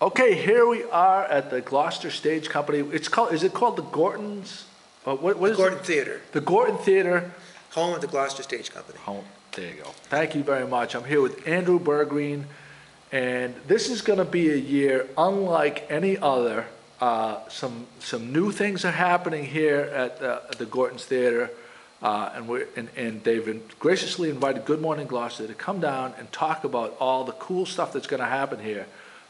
Okay, here we are at the Gloucester Stage Company. Is it called the Gorton's? What The is Gorton it? Theater, The Gorton Theater. home of the Gloucester Stage Company. Home. There you go. Thank you very much. I'm here with Andrew Burgreen, and this is going to be a year unlike any other. Some new things are happening here at the Gorton's Theater, and they've graciously invited Good Morning Gloucester to come down and talk about all the cool stuff that's going to happen here.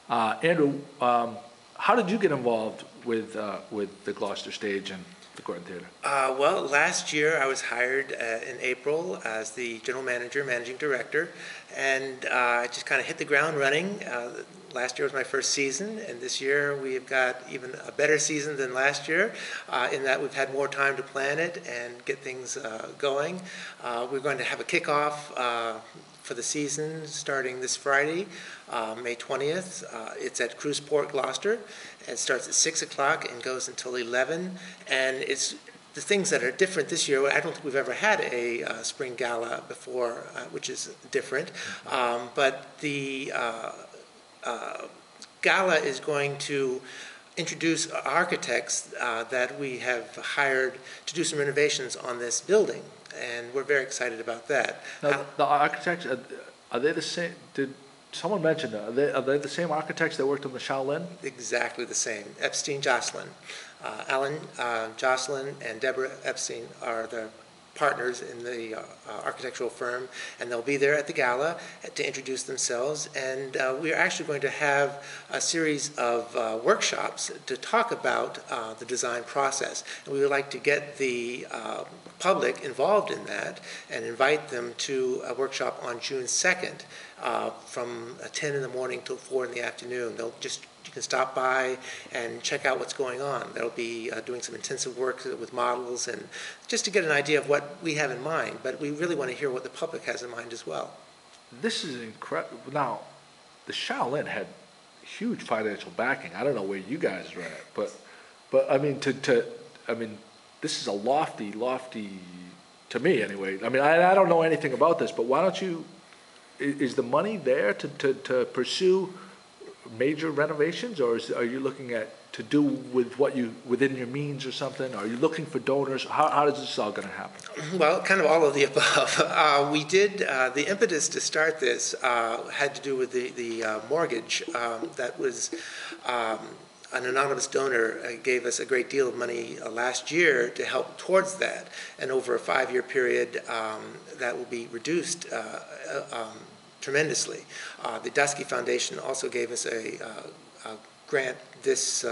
Andrew, how did you get involved with the Gloucester Stage and the Gorton Theater? Well, last year I was hired in April as the general manager, managing director, and I just kind of hit the ground running. Last year was my first season, and this year we've got even a better season than last year in that we've had more time to plan it and get things going. We're going to have a kickoff for the season starting this Friday, May 20th. It's at Cruiseport, Gloucester. It starts at 6 o'clock and goes until 11. And it's the things that are different this year. I don't think we've ever had a spring gala before, which is different. But the gala is going to introduce architects that we have hired to do some renovations on this building. And we're very excited about that. Now, the architects, are they the same? Did someone mention that? Are they the same architects that worked on the Shaolin? Exactly the same. Epstein Jocelyn. Alan Jocelyn and Deborah Epstein are the partners in the architectural firm, and they'll be there at the gala to introduce themselves. And we're actually going to have a series of workshops to talk about the design process. And we would like to get the public involved in that and invite them to a workshop on June 2nd from 10 in the morning till 4 in the afternoon. You can stop by and check out what's going on. They'll be doing some intensive work with models and just to get an idea of what we have in mind, but we really want to hear what the public has in mind as well. This is incredible. Now, the Shaolin had huge financial backing. I don't know where you guys are at, but I mean, this is a lofty, to me anyway. I mean, I don't know anything about this, but why don't you, is the money there to pursue major renovations, or are you looking at to do with what you within your means or something? Are you looking for donors? How is this all going to happen? Well, kind of all of the above. We did the impetus to start this had to do with the mortgage that was. An anonymous donor gave us a great deal of money last year to help towards that, and over a 5-year period, that will be reduced tremendously. The Dusky Foundation also gave us a grant this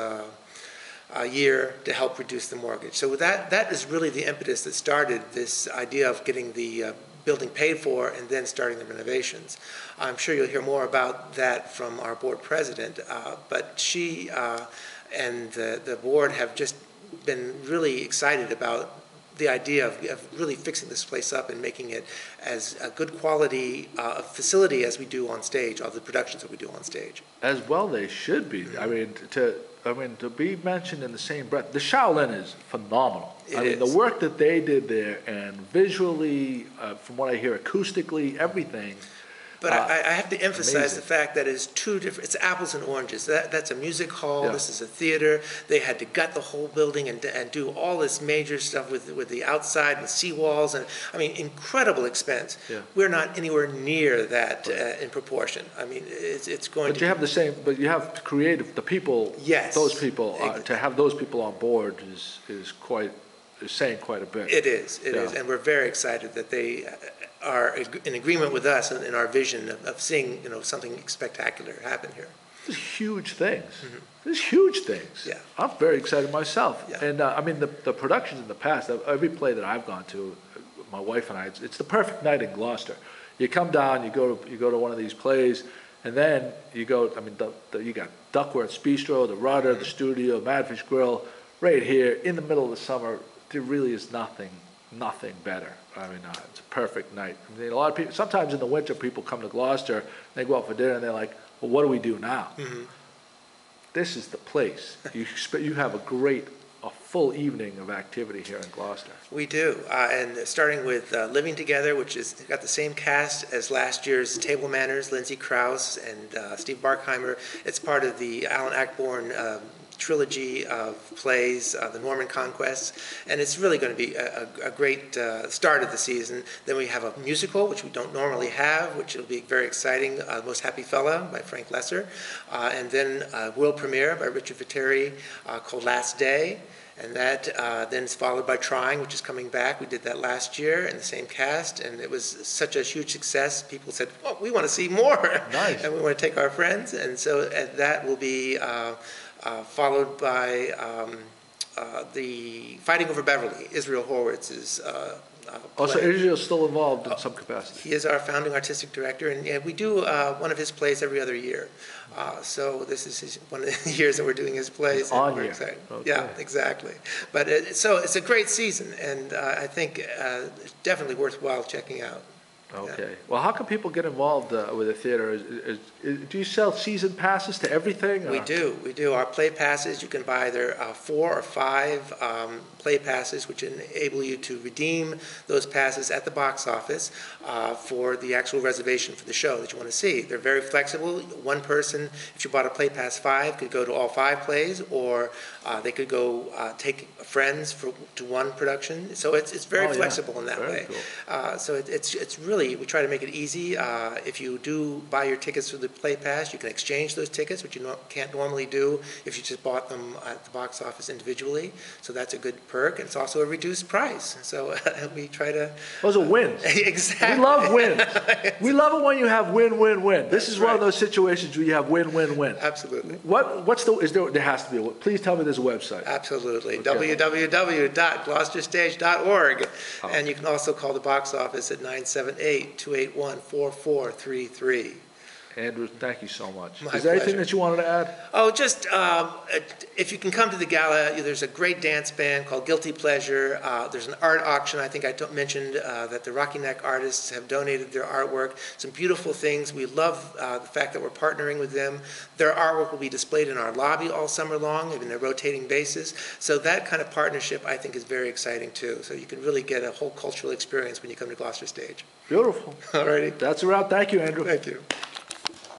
year to help reduce the mortgage. So that is really the impetus that started this idea of getting the building paid for and then starting the renovations. I'm sure you'll hear more about that from our board president, but she and the board have just been really excited about the idea of really fixing this place up and making it as a good quality facility as we do on stage, of the productions that we do on stage. As well they should be. I mean, to be mentioned in the same breath, the Shaolin is phenomenal. The work that they did there, and visually, from what I hear, acoustically, everything. But I have to emphasize amazing. The fact that it's two different, it's apples and oranges. That's a music hall, Yeah. This is a theater. They had to gut the whole building and do all this major stuff with the outside and seawalls, and I mean, incredible expense. Yeah. We're not anywhere near that in proportion. I mean, it's going But to... you have the same, but you have to create the people, Yes. those people, to have those people on board is saying quite a bit. It is, and we're very excited that they are in agreement with us in our vision of seeing something spectacular happen here. There's huge things. Mm-hmm. There's huge things. Yeah. I'm very excited myself. Yeah. And I mean, the productions in the past, every play that I've gone to, my wife and I, it's the perfect night in Gloucester. You come down, you go to one of these plays, and then you go. I mean, you got Duckworth's Bistro, the Rudder, the Studio, Madfish Grill, right here in the middle of the summer. There really is nothing better. I mean, it's a perfect night. I mean, a lot of people, sometimes in the winter, people come to Gloucester, they go out for dinner, and they're like, well, what do we do now? Mm-hmm. This is the place. You have a great a full evening of activity here in Gloucester. We do, and starting with Living Together, which has got the same cast as last year's Table Manners, Lindsay Krause and Steve Barkheimer. It's part of the Alan Ayckbourn trilogy of plays, the Norman Conquest, and it's really going to be a great start of the season. Then we have a musical, which we don't normally have, which will be very exciting, Most Happy Fella by Frank Lesser, and then a world premiere by Richard Viteri called Last Day. And that then is followed by Trying, which is coming back. We did that last year in the same cast, and it was such a huge success. People said, "Oh, we want to see more." Nice. And we want to take our friends. And so that will be followed by the Fighting Over Beverly, Israel Horowitz's Also, play. Israel's still involved in some capacity. He is our founding artistic director, and we do one of his plays every other year. So this is one of the years that we're doing his plays. On we're year. excited. Okay. Yeah, exactly. But so it's a great season, and I think it's definitely worthwhile checking out. Okay. Well, how can people get involved with the theater? Do you sell season passes to everything? We do. We do. Our play passes, you can buy either 4 or 5 play passes, which enable you to redeem those passes at the box office for the actual reservation for the show that you want to see. They're very flexible. One person, if you bought a play pass 5, could go to all 5 plays, or they could go take friends to one production. So it's very flexible in that way. Cool. So it's really, we try to make it easy. If you do buy your tickets through the play pass, you can exchange those tickets, which you can't normally do if you just bought them at the box office individually. So that's a good perk, and it's also a reduced price. So we try to... Those are wins. Exactly. We love wins. We love it when you have win, win, win. This is one of right. those situations where you have win, win, win. Absolutely. There has to be please tell me there's a website. Absolutely. Okay. www.gloucesterStage.org. And you can also call the box office at 978-281-4433. Andrew, thank you so much. My Is there anything pleasure. that you wanted to add? Oh, just if you can come to the gala, there's a great dance band called Guilty Pleasure. There's an art auction. I think I mentioned that the Rocky Neck artists have donated their artwork. Some beautiful things. We love the fact that we're partnering with them. Their artwork will be displayed in our lobby all summer long in a rotating basis. So that kind of partnership, I think, is very exciting too. So you can really get a whole cultural experience when you come to Gloucester Stage. Beautiful. All righty. That's a wrap. Thank you, Andrew. Thank you.